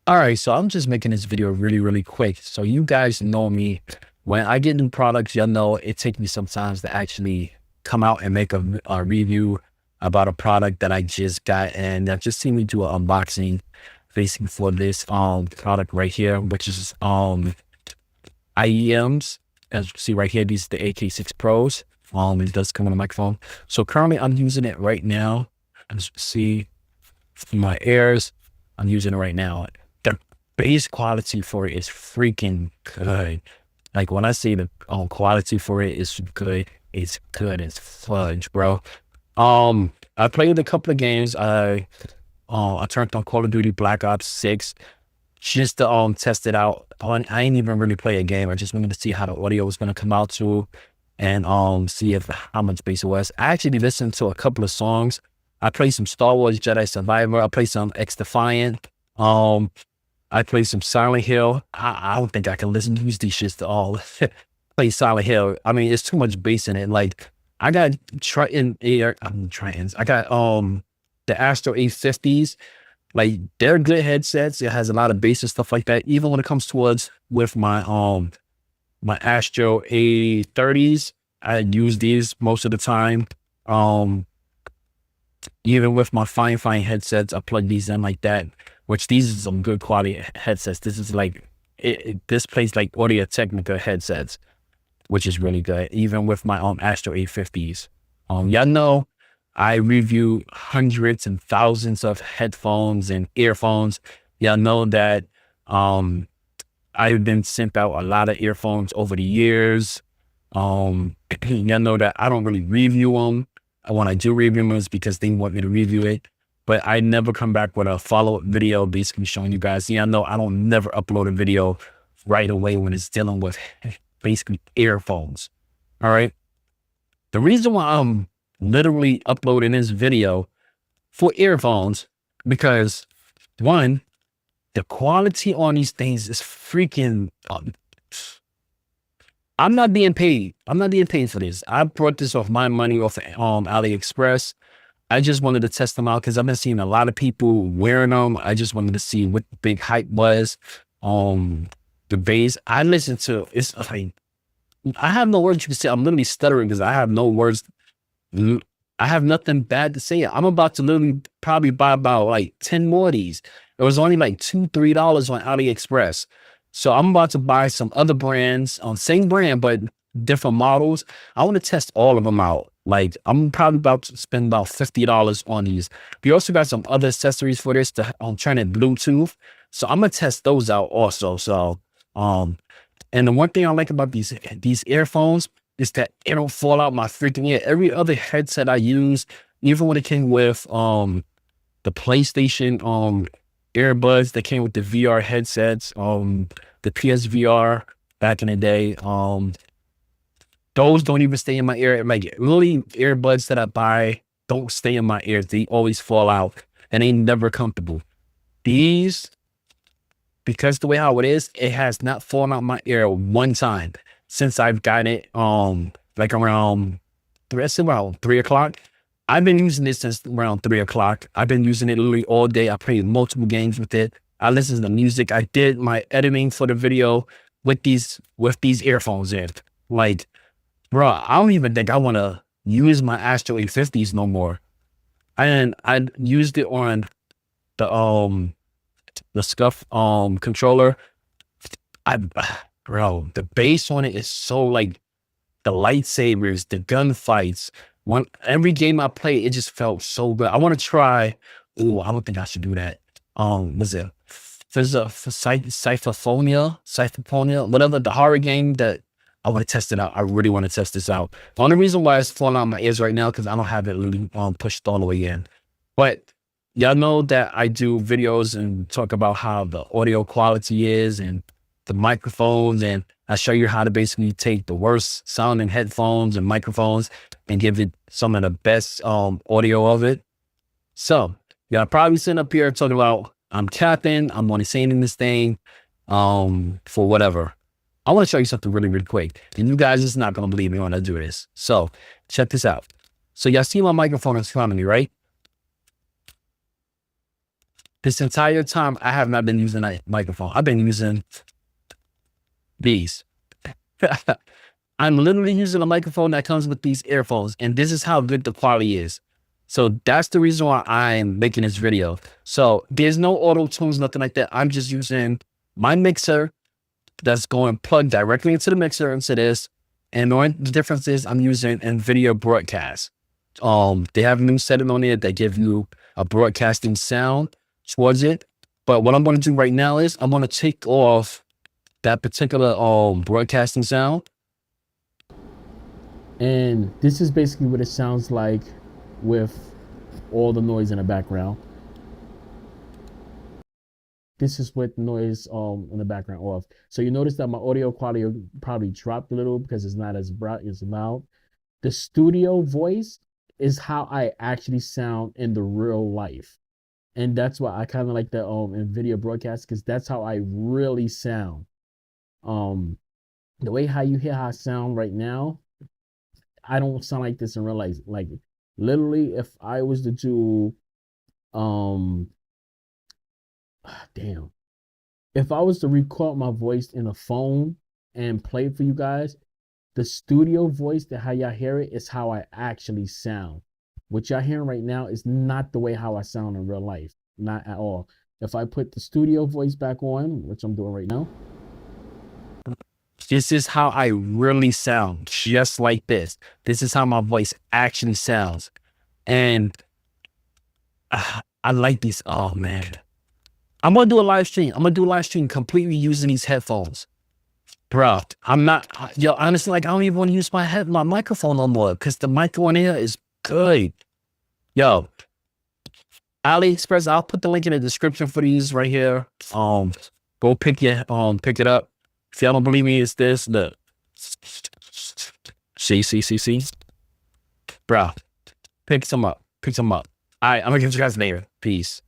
All right, so I'm just making this video really quick. So you guys know me. When I get new products, y'all know it takes me sometimes to actually come out and make a review about a product that I just got. And just seen me do an unboxing basically for this product right here, which is IEMs. As you can see right here, these are the AK6 Pros. It does come on a microphone. So currently I'm using it right now. As you can see my ears, I'm using it right now. The bass quality for it is freaking good. Like when I say the quality for it is good, it's good as fudge, bro. I played a couple of games. I turned on Call of Duty Black Ops 6 just to test it out. I ain't even really play a game. I just wanted to see how the audio was gonna come out to, and see how much bass it was. I actually listened to a couple of songs. I played some Star Wars Jedi Survivor. I played some X-Defiant. I played some Silent Hill. I don't think I can listen to these shits to all. Play Silent Hill. I mean, it's too much bass in it. Like I got I got the Astro A50s. Like they're good headsets. It has a lot of bass and stuff like that. Even when it comes towards with my my Astro A30s, I use these most of the time. Even with my fine headsets, I plug these in like that, which these are some good quality headsets. This is like, this plays like Audio Technica headsets, which is really good. Even with my Astro A50s. Y'all know I review hundreds and thousands of headphones and earphones. Y'all know that I've been sent out a lot of earphones over the years. Y'all know that I don't really review them. When I do review them, it's because they want me to review it, but I never come back with a follow-up video basically showing you guys. Yeah, I know I don't never upload a video right away when it's dealing with basically earphones. All right. The reason why I'm literally uploading this video for earphones, because one, the quality on these things is freaking I'm not being paid. I'm not being paid for this. I brought this off my money off AliExpress. I just wanted to test them out because I've been seeing a lot of people wearing them. I just wanted to see what the big hype was. The bass. I listened to it's like I have no words you can say. I'm literally stuttering because I have no words. I have nothing bad to say. I'm about to literally probably buy about like 10 more of these. It was only like $2, $3 on AliExpress. So I'm about to buy some other brands, same brand, but different models. I want to test all of them out. Like I'm probably about to spend about $50 on these. We also got some other accessories for this to turn it Bluetooth. So I'm going to test those out also. So, and the one thing I like about these earphones is that it don't fall out my freaking ear. Every other headset I use, even when it came with, the PlayStation, earbuds that came with the VR headsets, the PSVR back in the day, those don't even stay in my ear. Like really, earbuds that I buy don't stay in my ears. They always fall out and they never comfortable. These, because the way how it is, it has not fallen out my ear one time since I've got it like around 3 o'clock. I've been using this since around 3 o'clock. I've been using it literally all day. I played multiple games with it. I listened to music. I did my editing for the video with these earphones in. Like, bro, I don't even think I want to use my Astro A50s no more. And I used it on the Scuff controller. Bro, the bass on it is so like the lightsabers, the gunfights. Every game I played, it just felt so good. I want to try. Ooh, I don't think I should do that. Was it Cypherphonia, whatever, the horror game that I want to test it out. I really want to test this out. The only reason why it's falling out my ears right now because I don't have it really pushed all the way in. But y'all know that I do videos and talk about how the audio quality is and the microphones, and I show you how to basically take the worst sounding headphones and microphones and give it some of the best audio of it. So y'all probably sitting up here talking about I'm capping, I'm only saying this thing for whatever. I want to show you something really quick, and you guys is not gonna believe me when I do this. So check this out. So y'all see my microphone in front of me, right? This entire time, I have not been using that microphone. I've been using these. I'm literally using a microphone that comes with these earphones, and this is how good the quality is. So that's the reason why I'm making this video. So there's no auto tunes, nothing like that. I'm just using my mixer that's going plugged directly into the mixer into this. And the only difference is I'm using NVIDIA broadcast. They have a new setting on it that give you a broadcasting sound towards it. But what I'm going to do right now is I'm going to take off that particular broadcasting sound. And this is basically what it sounds like with all the noise in the background. This is with noise in the background off. So you notice that my audio quality probably dropped a little because it's not as bright as loud. The studio voice is how I actually sound in the real life. And that's why I kind of like the NVIDIA broadcast, because that's how I really sound. The way how you hear how I sound right now, I don't sound like this in real life. Like literally, if I was to do if I was to record my voice in a phone and play it for you guys, the studio voice, that how y'all hear it, is how I actually sound. What y'all hearing right now is not the way how I sound in real life, not at all. If I put the studio voice back on, which I'm doing right now, this is how I really sound, just like this. This is how my voice actually sounds. And I like these. Oh man, I'm gonna do a live stream. I'm gonna do a live stream completely using these headphones. Bro, I'm not, yo, honestly, like, I don't even want to use my microphone no more because the mic on here is good. Yo, AliExpress, I'll put the link in the description for these right here. Go pick it up. If y'all don't believe me, it's this. Look. See. Bro, pick some up. All right, I'm gonna give you guys later. Peace.